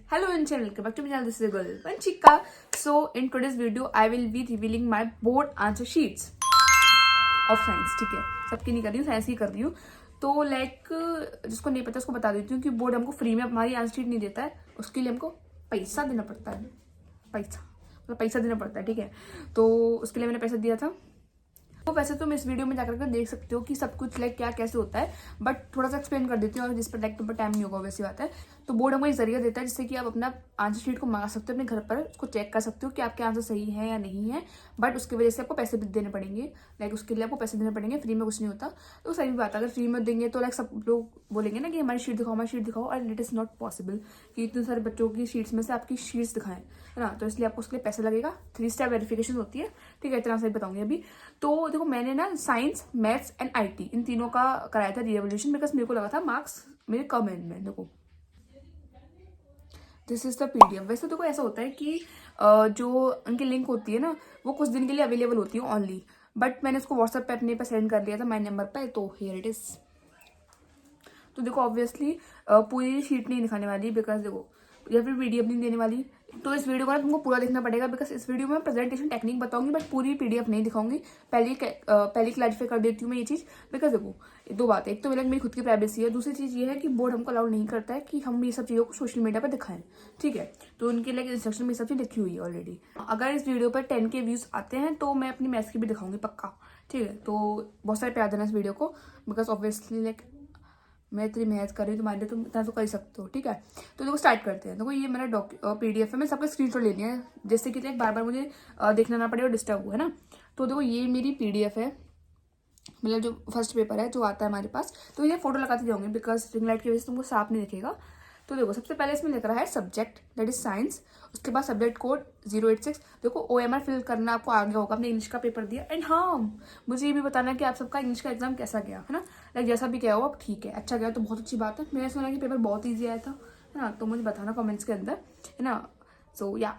Hello and welcome back to my channel. This is a girl Vanchika. So in today's video I will be revealing my board answer sheets of science. ठीक है, सबकी नहीं कर रही हूँ, science की कर रही हूँ. तो लाइक जिसको नहीं पता उसको बता देती हूँ कि बोर्ड हमको फ्री में हमारी आंसर शीट नहीं देता है, उसके लिए हमको पैसा देना पड़ता है. पैसा देना पड़ता है. ठीक है, तो उसके लिए मैंने पैसा दिया था. तो वैसे तो मैं इस वीडियो में जाकर देख सकते हो कि सब कुछ लाइक क्या कैसे होता है, बट थोड़ा सा एक्सप्लेन कर देती हूँ. और जिस पर लाइक तुम पर टाइम नहीं होगा वैसी बात है. तो बोर्ड हमको एक जरिया देता है जिससे कि आप अपना आंसर शीट को मंगा सकते हो अपने घर पर, उसको चेक कर सकते हो कि आपके आंसर सही है या नहीं है. बट उसकी वजह से आपको पैसे भी देने पड़ेंगे. लाइक उसके लिए आपको पैसे देने पड़ेंगे, फ्री में कुछ नहीं होता. तो सही बात है, अगर फ्री में देंगे तो लाइक सब लोग बोलेंगे ना कि हमारी शीट दिखाओ. और इट इज़ नॉट पॉसिबल कि इतने सारे बच्चों की शीट्स में से आपकी शीट्स दिखाएं, है ना. तो इसलिए आपको उसके लिए पैसा लगेगा. 3 स्टेप वेरिफिकेशन होती है. ठीक है, इतना सही बताऊंगी अभी. तो देखो मैंने ना साइंस, मैथ्स एंड आईटी इन तीनों का कराया था रिवोल्यूशन, बिकॉज मेरे को लगा था मार्क्स मेरे कम है इनमें. देखो दिस इज द पीडीएफ. वैसे देखो ऐसा होता है कि जो उनकी लिंक होती है ना वो कुछ दिन के लिए अवेलेबल होती है ओनली. बट मैंने उसको व्हाट्सएप पे अपने पे सेंड कर दिया था माय नंबर पे. तो हियर इट इज. तो देखो ऑब्वियसली पूरी शीट नहीं दिखाने वाली, बिकॉज देखो या फिर पीडीएफ नहीं देने वाली. तो इस वीडियो को ना तुमको पूरा देखना पड़ेगा, बिकॉज इस वीडियो में प्रेजेंटेशन टेक्निक बताऊंगी बट पूरी पीडीएफ नहीं दिखाऊंगी. पहले क्लैरिफाई कर देती हूँ मैं ये चीज़, बिकॉज देखो दो बातें. एक तो मेरी खुद की प्राइवेसी है, दूसरी चीज़ ये है कि बोर्ड हमको अलाउड नहीं करता है कि हम ये सब चीज़ों को सोशल मीडिया पर दिखाएं. ठीक है, तो उनके लिए इंस्ट्रक्शन में सब चीज़ लिखी हुई है ऑलरेडी. अगर इस वीडियो पर 10 के व्यूज़ आते हैं तो मैं अपनी मैथ्स की भी दिखाऊंगी पक्का. ठीक है, तो बहुत सारे प्यार देना इस वीडियो को, बिकॉज ऑब्वियसली लाइक मैं इतनी मेहनत कर रही हूँ तुम्हारे लिए, तुम इतना तो कर ही सकते हो. ठीक है, तो देखो स्टार्ट करते हैं. देखो ये मेरा पीडीएफ है, मैं सबका स्क्रीनशॉट लेनी है जिससे कि बार बार मुझे देखना ना पड़े और डिस्टर्ब हो, है ना. तो देखो ये मेरी पीडीएफ है, मतलब जो फर्स्ट पेपर है जो आता है हमारे पास. तो ये फोटो लगाते जाऊंगी बिकॉज रिंग लाइट की वजह से तुमको साफ नहीं दिखेगा. तो देखो सबसे पहले इसमें लिख रहा है सब्जेक्ट, दैट इज साइंस. उसके बाद सब्जेक्ट कोड 086. देखो OMR फिल करना आपको आ गया होगा, आपने इंग्लिश का पेपर दिया. एंड हाँ, मुझे ये भी बताना है कि आप सबका इंग्लिश का एग्जाम कैसा गया, है ना. लाइक जैसा भी गया हो आप, ठीक है, अच्छा गया तो बहुत अच्छी बात है. मैंने सुना कि पेपर बहुत ईजी आया था, है ना. तो मुझे बताना कमेंट्स के अंदर, है ना. सो या,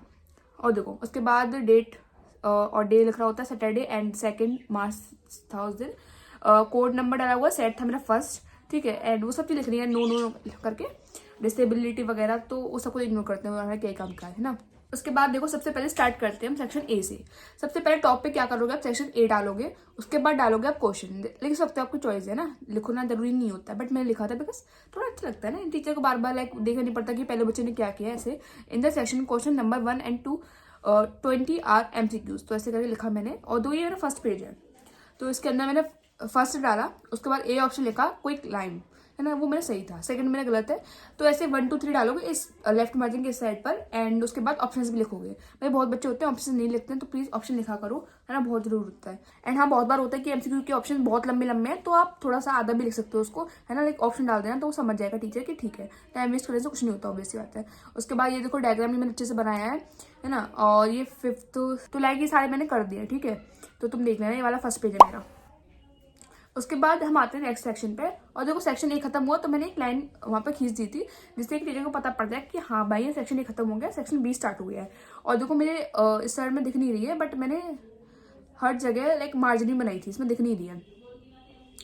और देखो उसके बाद डेट और डे लिख रहा होता है सैटरडे एंड 2 मार्च था उस दिन. कोड नंबर डाला हुआ, सेट था मेरा फर्स्ट. ठीक है, एंड वो सब चीज़ लिख रही है नो करके, डिसेबिलिटी वगैरह. तो वो सबको इग्नोर करते हैं हमारा क्या काम का है ना. उसके बाद देखो सबसे पहले स्टार्ट करते हैं हम सेक्शन ए से. सबसे पहले टॉप पे क्या करोगे आप, सेक्शन ए डालोगे. उसके बाद डालोगे आप क्वेश्चन. लिख सकते हो, आपकी चॉइस है ना, लिखना जरूरी नहीं होता है, बट मैंने लिखा था बिकॉज थोड़ा अच्छा लगता है ना. टीचर को बार बार लाइक देखना नहीं पड़ता कि पहले बच्चे ने क्या किया. ऐसे in the section question number 1 and 2 20 are MCQs. तो ऐसे करके लिखा मैंने. और दो ये मेरा फर्स्ट पेज है, तो इसके अंदर मैंने फर्स्ट डाला. उसके बाद ए ऑप्शन लिखा क्विक लाइन, है ना, वो मेरा सही था. सेकंड मेरा गलत है. तो ऐसे 1 2 3 डालोगे इस लेफ्ट मार्जिन के इस साइड पर. एंड उसके बाद ऑप्शंस भी लिखोगे. भाई बहुत बच्चे होते हैं ऑप्शन नहीं लिखते हैं, तो प्लीज ऑप्शन लिखा करो, है ना, बहुत जरूर होता है. एंड हाँ, बहुत बार होता है कि MCQ के ऑप्शन बहुत लंबे लंबे हैं, तो आप थोड़ा सा आधा भी लिख सकते हो उसको, है ना. लाइक ऑप्शन डाल देना तो वो समझ जाएगा टीचर कि ठीक है, टाइम वेस्ट करने से कुछ नहीं होता, ऑब्वियसली बात है. उसके बाद ये देखो डायग्राम मैंने अच्छे से बनाया है ना. और ये 5th तो लाइक ये सारे मैंने कर दिया. ठीक है, तो तुम देख लेना, ये वाला फर्स्ट पेज है मेरा. उसके बाद हम आते हैं नेक्स्ट सेक्शन पे. और देखो सेक्शन ए खत्म हुआ तो मैंने एक लाइन वहाँ पे खींच दी थी जिससे कि टीचर को पता पड़ जाए कि हाँ भाई ये सेक्शन ए खत्म हो गया, सेक्शन बी स्टार्ट हो गया है. और देखो मेरे इस साइड में दिख नहीं रही है, बट मैंने हर जगह लाइक मार्जिनिंग बनाई थी, इसमें दिख नहीं रही है.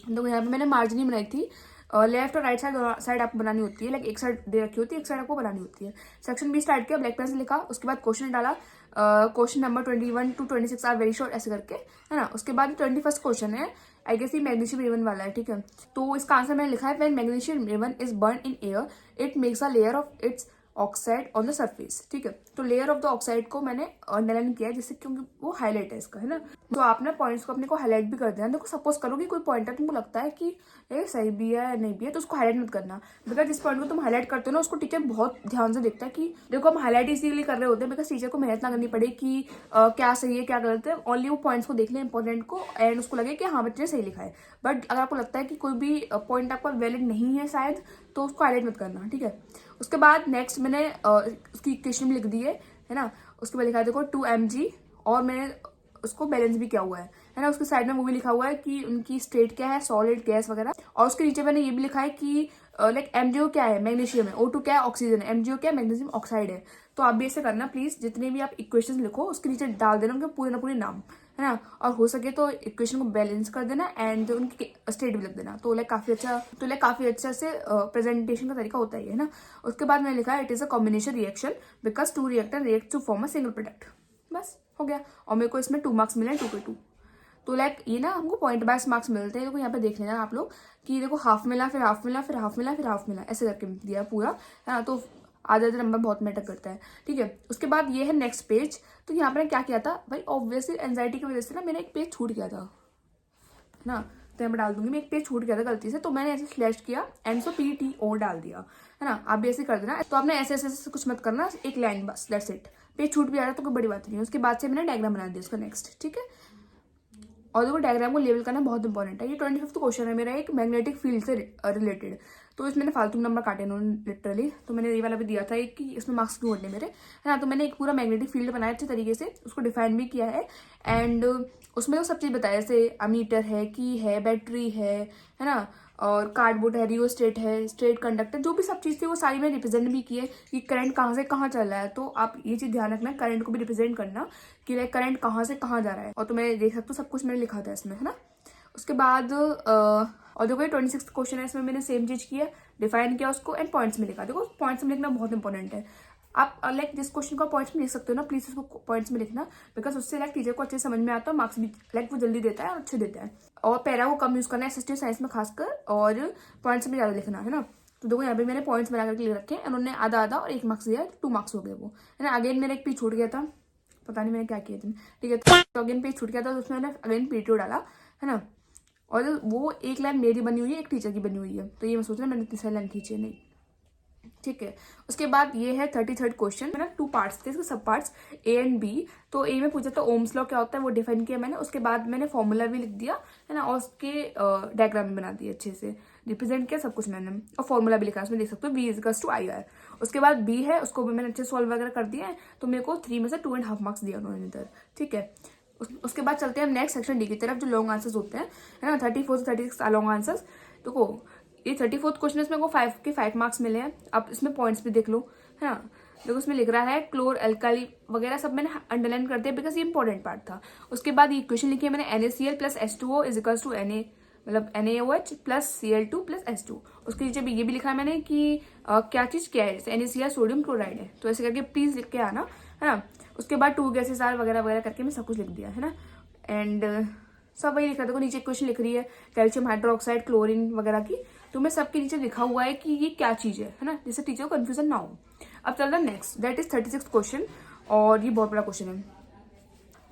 देखो यहाँ पे मैंने मार्जिनिंग बनाई थी. लेफ्ट और राइट साइड आपको बनानी होती है. लाइक एक साइड दे रखी होती है, एक साइड आपको बनानी होती है. सेक्शन बी स्टार्ट किया, ब्लैक पेन से लिखा. उसके बाद क्वेश्चन डाला, question number 21 to 26 are very short, ऐसे करके, है ना. उसके बाद 21st क्वेश्चन है, आई गेस ये मैग्नीशियम रेवन वाला है. ठीक है, तो इसका आंसर मैंने लिखा है when magnesium ribbon is burn in air it makes a layer of its oxide on the surface. ठीक है, तो लेयर ऑफ द ऑक्साइड को मैंने अंडरलाइन किया है जिससे, क्योंकि वो हाईलाइट है इसका, है ना. तो आप ना पॉइंट्स को अपने को हाईलाइट भी कर देना. देखो सपोज करो कि कोई पॉइंट है, तुमको लगता है कि ये सही भी है नहीं भी है, तो उसको हाईलाइट मत करना. बिकॉज जिस पॉइंट को तुम हाईलाइट करते हो ना उसको टीचर बहुत ध्यान से देखता है कि देखो हम हाईलाइट इसीलिए कर रहे होते हैं बिकॉज टीचर को मेहनत ना करनी पड़े कि क्या सही है क्या गलत है. ओनली वो पॉइंट्स को देख ले इंपॉर्टेंट को, एंड उसको लगे कि हाँ बच्चे ने सही लिखा है. बट अगर आपको लगता है कि कोई भी पॉइंट आपका वैलिड नहीं है शायद, तो उसको हाईलाइट मत करना. ठीक है, उसके बाद नेक्स्ट मैंने उसकी इक्वेशन भी लिख दी है ना. उसके बाद लिखा है देखो 2 mg, और मैंने उसको बैलेंस भी किया हुआ है ना. उसके साइड में वो भी लिखा हुआ है कि उनकी स्टेट क्या है, सॉलिड, गैस वगैरह. और उसके नीचे मैंने ये भी लिखा है कि लाइक MgO क्या है, मैग्नीशियम है. O2 क्या है, ऑक्सीजन है. MgO क्या है, मैग्नीशियम ऑक्साइड है. तो आप भी ऐसे करना प्लीज, जितने भी आप इक्वेशंस लिखो उसके नीचे डाल देना उनके पूरे ना पूरे नाम, है ना। और हो सके तो इक्वेशन को बैलेंस कर देना एंड उनकी स्टेट भी लिख देना, तो काफी अच्छा से प्रेजेंटेशन का तरीका होता है ना। उसके बाद मैंने लिखा है it is a combination reaction because two reactor react to form a single product, बस हो गया। और मेरे को इसमें 2 मार्क्स मिले हैं 2 के 2। तो ये ना हमको पॉइंट वाइज मार्क्स मिलते हैं। देखो यहाँ पे देख लेना आप लोग कि देखो हाफ मिला, फिर हाफ मिला, फिर हाफ मिला, फिर हाफ मिला, ऐसे करके दिया पूरा, है ना। तो आधा नंबर बहुत मैटर करता है, ठीक है। उसके बाद ये है नेक्स्ट पेज। तो यहाँ पे क्या किया था भाई, ऑब्वियसली एंजाइटी की वजह से ना मेरा एक पेज छूट गया था, है ना। तो मैं डाल दूंगी, मैं एक पेज छूट गया था गलती से, तो मैंने ऐसे स्लैश किया एंड सो PTO डाल दिया, है ना। आप भी ऐसे कर देना। तो आपने ऐसे कुछ मत करना, एक लाइन बस, दैट्स इट। पेज छूट भी आ रहा तो कोई बड़ी बात नहीं है। उसके बाद से मैंने डायग्राम बना दिया उसका नेक्स्ट, ठीक है। और देखो डायग्राम को लेबल करना बहुत इंपॉर्टेंट है। ये 25th क्वेश्चन है मेरा, एक मैग्नेटिक फील्ड से रिलेटेड। तो इसमें मैंने फालतू नंबर काटे इन्होंने लिटरली, तो मैंने ये वाला भी दिया था एक कि इसमें मार्क्स क्यों हटने मेरे, है ना। तो मैंने एक पूरा मैग्नेटिक फील्ड बनाया अच्छे तरीके से, उसको डिफाइन भी किया है एंड उसमें तो सब चीज़ बताया, जैसे अमीटर है, की है, बैटरी है ना, और कार्डबोर्ड है, रियोस्टेट है, स्ट्रेट कंडक्टर, जो भी सब चीज़ थी वो सारी मैंने रिप्रेजेंट भी की है कि करंट कहाँ से कहाँ चल रहा है। तो आप ये चीज़ ध्यान रखना, करंट को भी रिप्रेजेंट करना कि लाइक करंट कहाँ से कहाँ जा रहा है। और तो मैं देख सकता हूँ सब कुछ मैंने लिखा था इसमें, है ना। उसके बाद और देखो ये 26th क्वेश्चन है, इसमें मैंने सेम चीज़ किया, डिफाइन किया उसको एंड पॉइंट्स में लिखा। देखो पॉइंट्स में लिखना बहुत इंपॉर्टेंट है। आप लाइक जिस क्वेश्चन को पॉइंट्स में लिख सकते हो ना, प्लीज उसको पॉइंट्स में लिखना, बिकॉज उससे लाइक टीचर को अच्छे समझ में आता है, मार्क्स भी लाइक वो जल्दी देता है और अच्छे देता है। और पैरा को कम यूज करना है SST साइंस में खासकर, और पॉइंट्स में ज़्यादा लिखना, है ना। तो देखो यहाँ पे मैंने पॉइंट्स बना करके लिख रखे हैं, उन्होंने आधा आधा और 1 मार्क्स दिया, 2 मार्क्स हो गए वो, है ना। अगेन मेरा एक पेज छूट गया था, पता नहीं मैंने क्या किया था, ठीक है। तो अगेन पेज छूट गया था, तो उसमें मैंने अगेन PTO डाला, है ना। और वो एक लाइन मेरी बनी हुई है, एक टीचर की बनी हुई है, तो ये मैं सोच रहा मैंने तीसरी लाइन खींची है, नहीं, ठीक है। उसके बाद ये है 33rd क्वेश्चन, है ना। 2 पार्ट्स थे इसके, सब पार्ट्स A एंड B। तो A में पूछा था ओम्स लॉ क्या होता है, वो डिफाइन किया मैंने। उसके बाद मैंने फॉर्मूला भी लिख दिया, है ना, और उसके डायग्राम भी बना दिए, अच्छे से रिप्रेजेंट किया सब कुछ मैंने, और फॉर्मूला भी लिखा, उसमें देख सकते हो V=IR। उसके बाद B है, उसको भी मैंने अच्छे सॉल्व वगैरह कर दिया है, तो मेरे को 3 में से 2.5 मार्क्स दिया उन्होंने इधर, ठीक है। उसके बाद चलते हैं हम नेक्स्ट सेक्शन D की तरफ, जो लॉन्ग आंसर्स होते हैं, है ना। 34 से 36 लॉन्ग आंसर्स। देखो ये 34th क्वेश्चन है, इसमें को 5 के 5 मार्क्स मिले हैं। आप इसमें पॉइंट्स भी देख लो, है ना। देखो उसमें लिख रहा है क्लोर अल्काली वगैरह सब मैंने अंडरलाइन कर दिया, बिकॉज ये इंपॉर्टेंट पार्ट था। उसके बाद ये इक्वेशन लिखी है मैंने, NaCl plus H2O is equals to Na, मतलब NaOH plus Cl2 plus H2। उसके नीचे भी ये भी लिखा है मैंने कि क्या चीज़ क्या है, जैसे NaCl सोडियम क्लोराइड है, तो ऐसे करके प्लीज लिख के आना, है ना। उसके बाद 2 गैसेस आर वगैरह वगैरह करके मैं सब कुछ लिख दिया, है ना। एंड सब वही लिखा, देखो नीचे इक्वेशन लिख रही है कैल्शियम हाइड्रोक्साइड, क्लोरीन वगैरह की, तो मैं सबके नीचे लिखा हुआ है कि ये क्या चीज़ है ना, जिससे टीचर को कंफ्यूजन ना हो। अब चल रहा है next, that is 36th question, और ये बहुत बड़ा क्वेश्चन है।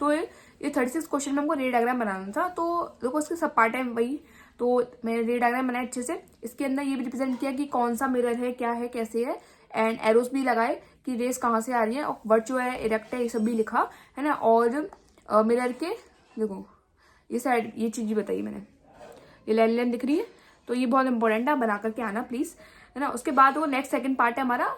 तो ये 36th क्वेश्चन में हमको रे डायग्राम बनाना था, तो देखो इसके सब पार्ट है वही, तो मैंने रे डायग्राम बनाया अच्छे से। इसके अंदर ये भी रिप्रेजेंट किया कि कौन सा मिरर है, क्या है, कैसे है, एंड एरोस भी लगाए कि रेस कहाँ से आ रही है, और वर्चो है, इरेक्ट है, ये सब भी लिखा, है ना। और मिरर के देखो ये साइड ये चीज़ बताई मैंने, ये लाइन लाइन दिख रही है, तो ये बहुत इंपॉर्टेंट है, बना करके आना प्लीज, है ना। उसके बाद वो नेक्स्ट सेकंड पार्ट है हमारा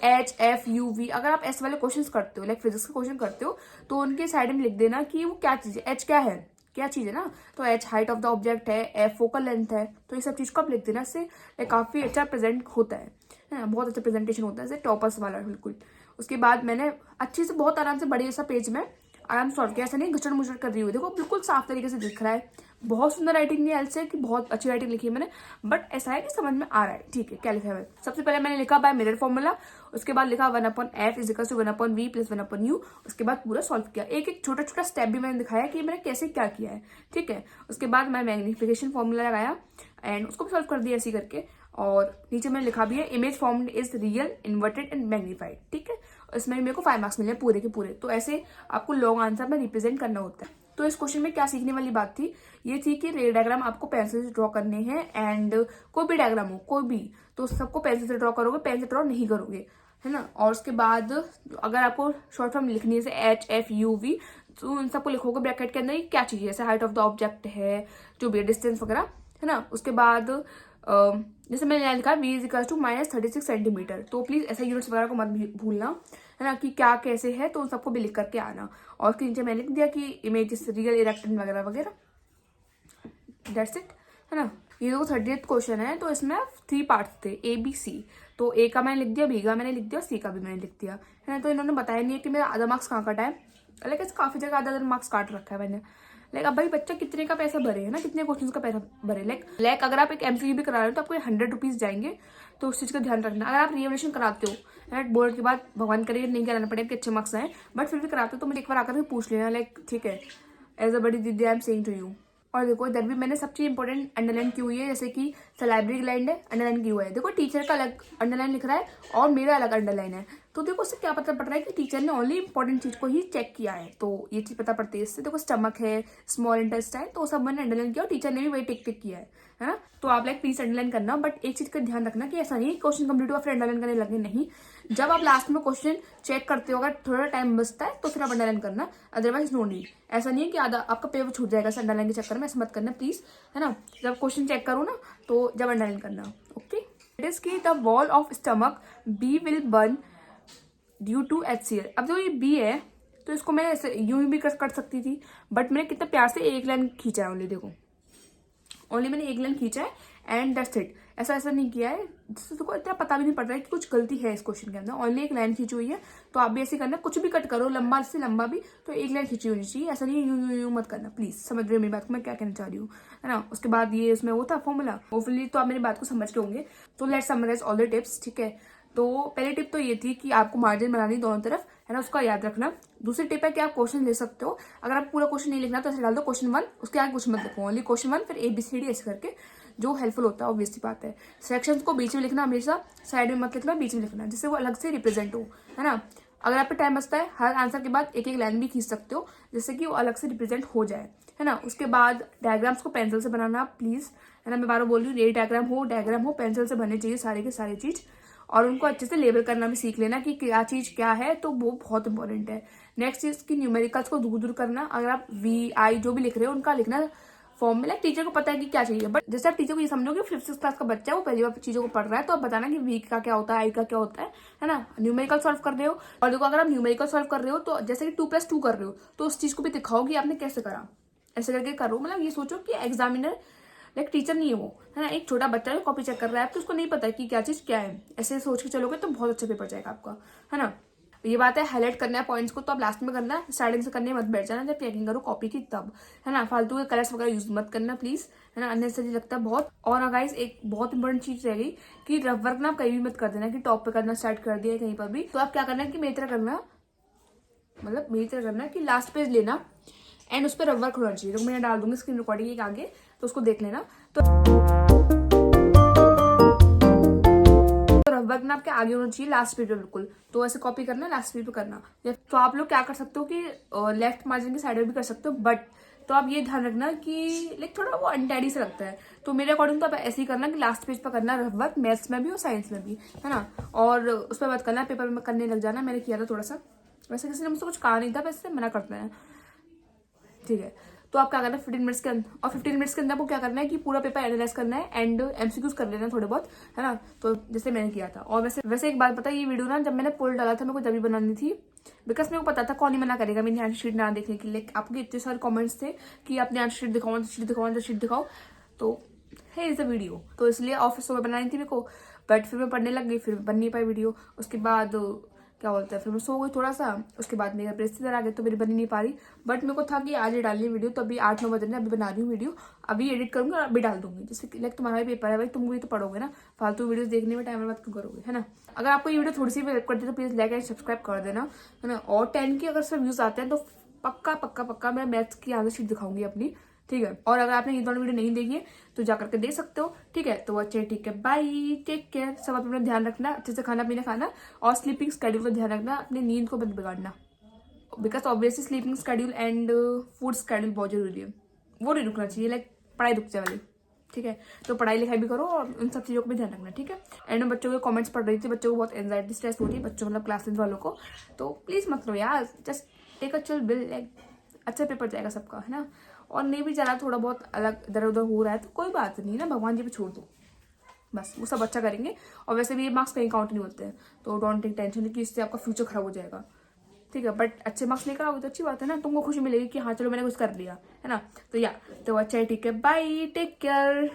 HFUV। अगर आप S वाले क्वेश्चंस करते हो, लाइक फिजिक्स के क्वेश्चन करते हो, तो उनके साइड में लिख देना कि वो क्या चीज़ है, H क्या है, क्या चीज़ है ना। तो H height of the object है, F फोकल लेंथ है, तो ये सब चीज़ को आप लिख देना, इससे काफ़ी अच्छा प्रेजेंट होता है ना, बहुत अच्छा प्रेजेंटेशन होता है, जैसे टॉपर्स वाला बिल्कुल। उसके बाद मैंने अच्छे से बहुत आराम से बड़े सा पेज में आराम से सॉल्व किया, ऐसा नहीं घचड़ मुचड़ कर रही हूँ, देखो बिल्कुल साफ तरीके से दिख रहा है। बहुत सुंदर राइटिंग नहीं है एल से कि बहुत अच्छी राइटिंग लिखी है मैंने, बट ऐसा है कि समझ में आ रहा है, ठीक है। क्या लिखा है सबसे पहले मैंने लिखा बाय मिरर फॉर्मूला, उसके बाद लिखा 1/F is equal to 1/V plus 1/U। उसके बाद पूरा सॉल्व किया, एक एक छोटा छोटा स्टेप भी मैंने दिखाया कि मैंने कैसे क्या किया है, ठीक है। उसके बाद मैं मैग्निफिकेशन फॉर्मूला लगाया एंड उसको भी सॉल्व कर दिया ऐसे करके, और नीचे मैंने लिखा भी है image formed is real inverted and magnified, ठीक है। इसमें मेरे को 5 मार्क्स मिले पूरे के पूरे। तो ऐसे आपको लॉन्ग आंसर में रिप्रेजेंट करना होता है। तो इस क्वेश्चन में क्या सीखने वाली बात थी, ये थी कि रे डायग्राम आपको पेंसिल से ड्रॉ करने हैं, एंड कोई भी डायग्राम हो कोई भी, तो सबको पेंसिल से ड्रॉ करोगे, पेन से ड्रॉ नहीं करोगे, है ना। और उसके बाद अगर आपको शॉर्ट फॉर्म लिखनी है जैसे HFUV, तो उन सबको लिखोगे ब्रैकेट के अंदर क्या चीज़ है, जैसे हाइट ऑफ द ऑब्जेक्ट है, जो भी डिस्टेंस वगैरह, है ना। उसके बाद जैसे मैंने लिखा V= -36 सेंटीमीटर, तो प्लीज ऐसे यूनिट्स वगैरह को मत भूलना, है ना, कि क्या कैसे है, तो उन सबको भी लिख करके आना। और उसके नीचे मैंने लिख दिया कि इमेज रियल इरेक्ट वगैरह वगैरह, दैट्स इट, है ना। ये जो 30th क्वेश्चन है, तो इसमें 3 पार्ट्स थे ABC, तो A का मैंने लिख दिया, B का मैंने लिख दिया, और C का भी मैंने लिख दिया, है ना। तो इन्होंने बताया नहीं है कि मेरा आधा मार्क्स कहाँ कटा है, लाइक ऐसे काफ़ी जगह आधा मार्क्स काट रखा है मैंने। लाइक अब भाई बच्चा कितने का पैसा भरे है ना, कितने क्वेश्चन का पैसा भरे। लाइक अगर आप एक MCQ भी करा रहे हो तो आपको 100 रुपीज़ जाएंगे, तो उस चीज़ का ध्यान रखना। अगर आप रिवैल्यूएशन कराते हो राइट, बोर्ड के बाद भगवान करे नहीं कराना पड़ेगा कि अच्छे मार्क्स आए, बट फिर भी कराते हो तो मुझे एक बार आकर के पूछ लेना, लाइक ठीक है, एज अ बड़ी दीदी I am saying to you. और देखो इधर भी मैंने सब चीज इंपॉर्टेंट अंडरलाइन की हुई है, जैसे कि सलाइब्रेरी ग्लैंड है, अंडरलाइन की हुआ है। देखो टीचर का अलग अंडरलाइन लिख रहा है और मेरा अलग अंडरलाइन है, तो देखो उससे क्या पता पड़ रहा है कि टीचर ने ओनली इंपॉर्टेंट चीज को ही चेक किया है, तो ये चीज पता पड़ती है इससे। देखो स्टमक है, स्मॉल इंटेस्टाइन, तो सब मैंने अंडरलाइन किया और टीचर ने भी वही टिक टिक किया है ना। तो आप लाइक प्लीज अंडरलाइन करना, बट एक चीज का ध्यान रखना कि ऐसा नहीं क्वेश्चन कंप्लीट हुआ फिर अंडरलाइन करने लगे, नहीं। जब आप लास्ट में क्वेश्चन चेक करते हो, अगर थोड़ा टाइम बचता है तो फिर आप अंडरलाइन करना, अदरवाइज नो नीड। ऐसा नहीं है कि आधा आपका पेपर छूट जाएगा अंडरलाइन के चक्कर में, ऐसा मत करना प्लीज, है ना। जब क्वेश्चन चेक करो ना तो जब अंडरलाइन करना, okay. It is key the wall of stomach be will burn due to HCl। अब जो ये बी है तो इसको मैं ऐसे यूं भी कर सकती थी, बट मैंने कितना प्यार से एक लाइन खींचा है ओनली, देखो ओनली मैंने एक लाइन खींचा है एंड दैट्स इट। ऐसा नहीं किया है जिससे तुमको इतना पता भी नहीं पड़ रहा है कि कुछ गलती है इस क्वेश्चन के अंदर, ओनली एक लाइन खींची हुई है। तो आप भी ऐसे करना, कुछ भी कट करो लंबा से लंबा भी, तो एक लाइन खींची होनी चाहिए, ऐसा नहीं यूं यूं यूं मत करना प्लीज। समझ रहे हो मेरी बात को मैं क्या कहना चाह रही हूँ, है ना। उसके बाद ये उसमें वो था फॉर्मूला, होपफुली तो आप मेरी बात को समझ के होंगे। तो let's summarise all the tips, ठीक है। तो पहली टिप तो ये थी कि आपको मार्जिन बनानी दोनों तरफ, है ना, उसका याद रखना। दूसरी टिप है कि आप क्वेश्चन ले सकते हो, अगर आप पूरा क्वेश्चन नहीं लिखना तो ऐसे डाल दो क्वेश्चन 1, उसके आगे कुछ मत लिखो, ओनली क्वेश्चन 1 फिर ABCD ऐसे करके, जो हेल्पफुल होता है, ऑब्वियसली बात है। सेक्शंस को बीच में लिखना हमेशा, साइड में मत लिखना, बीच में लिखना, जिससे वो अलग से रिप्रेजेंट हो, है ना। अगर आप पे टाइम बचता है, हर आंसर के बाद एक एक लाइन भी खींच सकते हो, जिससे कि वो अलग से रिप्रेजेंट हो जाए, है ना। उसके बाद डायग्राम्स को पेंसिल से बनाना प्लीज, है ना। मैं बार बोल रही हूँ, ये डायग्राम हो पेंसिल से बनने चाहिए सारे के सारे चीज, और उनको अच्छे से लेबल करना भी सीख लेना कि क्या चीज क्या है, तो वो बहुत इंपॉर्टेंट है। नेक्स्ट चीज की न्यूमेरिकल्स को दूर दूर करना, अगर आप VI जो भी लिख रहे हो उनका लिखना फॉर्म में, लाइक टीचर को पता है कि क्या चाहिए, बट जैसे आप टीचर को ये समझो कि 5th क्लास का बच्चा है, वो पहली बार चीजों को पढ़ रहा है, तो आप बताना कि V का क्या होता है, I का क्या होता है ना। न्यूमेरिकल सॉल्व कर रहे हो, और देखो अगर आप न्यूमेरिकल सॉल्व कर रहे हो तो जैसे कि 2+2 कर रहे हो, तो उस चीज को भी दिखाओ कि आपने कैसे करा, ऐसे करके करो। मतलब ये सोचो कि एग्जामिनर लाइक टीचर नहीं है वो, है ना, एक छोटा बच्चा है कॉपी चेक कर रहा है, तो उसको नहीं पता कि क्या चीज क्या है। ऐसे सोच के चलोगे तो बहुत अच्छा पेपर जाएगा आपका, है ना। ये बात है, हाईलाइट करना है पॉइंट्स को, तो आप लास्ट में करना, स्टार्टिंग से करने मत बैठ जाना जब चेकिंग करो कॉपी की तब, है ना। फालतू के कलर्स वगैरह यूज मत करना प्लीज, है ना, अननेसेसरी लगता है बहुत। और गाइस एक बहुत इंपॉर्टेंट चीज रह गई कि रफ वर्क ना कहीं भी मत कर देना कि टॉप पे करना स्टार्ट कर दिया कहीं पर भी, तो आप क्या करना है कि मेरी तरह करना, मतलब मेरी तरह करना कि लास्ट पेज लेना एंड उस पर रफ वर्क होना चाहिए। तो मैं डाल दूंगी स्क्रीन रिकॉर्डिंग एक आगे, तो उसको देख लेना। तो रफ वर्क ना आपके आगे होना चाहिए लास्ट पेज पे बिल्कुल, तो ऐसे कॉपी करना लास्ट पेज पे करना। तो आप लोग क्या कर सकते हो कि लेफ्ट मार्जिन की साइड में भी कर सकते हो, बट तो आप ये ध्यान रखना कि लाइक थोड़ा वो अनटैडी से लगता है, तो मेरे अकॉर्डिंग तो आप ऐसे ही करना कि लास्ट पेज पर करना रफ वर्क, मैथ्स में भी और साइंस में भी, है ना। और उस पर बात करना, पेपर में करने लग जाना। मैंने किया था थोड़ा सा, वैसे किसी ने मुझसे कुछ कहा नहीं था, वैसे मना करते हैं, ठीक है। तो आप क्या करना है 15 मिनट्स के अंदर, और 15 मिनट्स के अंदर आपको क्या करना है कि पूरा पेपर एनालाइज करना है एंड MCQs कर लेना थोड़े बहुत, है ना। तो जैसे मैंने किया था। और वैसे एक बात पता है, ये वीडियो ना जब मैंने पोल डाला था मेरे को जब बनानी थी, बिकॉज मेरे को पता था कौन ही मना करेगा मेरी आंसर शीट ना देखने के लिए। आपके इतने सारे कॉमेंट्स थे कि अपनी आंसर शीट दिखाओ, शीट दिखाओ, तो है इज अ वीडियो, तो इसलिए ऑफिस में बनानी थी मेरे को, बट फिर मैं पढ़ने लग गई, फिर बन नहीं पाई वीडियो। उसके बाद क्या बोलते हैं, फिर मैं सो गई थोड़ा सा, उसके बाद मेरे रिश्तेदार आ गए तो मेरी बनी नहीं पा रही, बट मेरे को था कि आज ही डालनी वीडियो, तो अभी 8-9 बजे अभी बना रही हूँ वीडियो, अभी एडिट करूंगी और अभी डाल दूंगी। जैसे लाइक तुम्हारा भी पेपर है भाई, तुम भी तो पढ़ोगे ना, फालतू वीडियोस देखने में टाइम बात क्यों करोगे, है ना। अगर आपको ये वीडियो थोड़ी सी भी हेल्प करती है तो प्लीज लाइक एंड सब्सक्राइब कर देना, है ना। और 10 के अगर सब व्यूज आते हैं तो पक्का मैं मैथ्स की आंसर शीट दिखाऊंगी अपनी, ठीक है। और अगर आपने ये दोनों वीडियो नहीं देखी है तो जाकर के देख सकते हो, ठीक है। तो अच्छे, ठीक है, बाय, टेक केयर। सब अपना ध्यान रखना, अच्छे से खाना पीना खाना, और स्लीपिंग स्केड्यूल का ध्यान रखना, अपनी नींद को मत बिगाड़ना, because obviously sleeping schedule and food schedule बहुत जरूरी है, वो नहीं रुकना चाहिए, लाइक पढ़ाई रुक जाए वाली, ठीक है। तो पढ़ाई लिखाई भी करो और उन सब चीज़ों को भी ध्यान रखना, ठीक है। एंड मैं बच्चों के कमेंट्स पढ़ रही थी, बच्चों को बहुत एंजाइटी स्ट्रेस हो रही है, बच्चों मतलब क्लासेस वालों को, तो प्लीज़ मत लो यार, just take a chill pill, like अच्छा पेपर जाएगा सबका, है ना। और नहीं भी जा रहा, थोड़ा बहुत अलग इधर उधर हो रहा है तो कोई बात नहीं ना, भगवान जी पे छोड़ दो, बस वो सब अच्छा करेंगे। और वैसे भी ये मार्क्स कहीं काउंट नहीं होते हैं, तो डोंट टेक टेंशन कि इससे आपका फ्यूचर खराब हो जाएगा, ठीक है। बट अच्छे मार्क्स लेकर आओगे तो अच्छी बात है ना, तुमको खुशी मिलेगी कि हाँ चलो मैंने कुछ कर लिया, है ना। तो या तो अच्छा है, ठीक है, बाय, टेक केयर।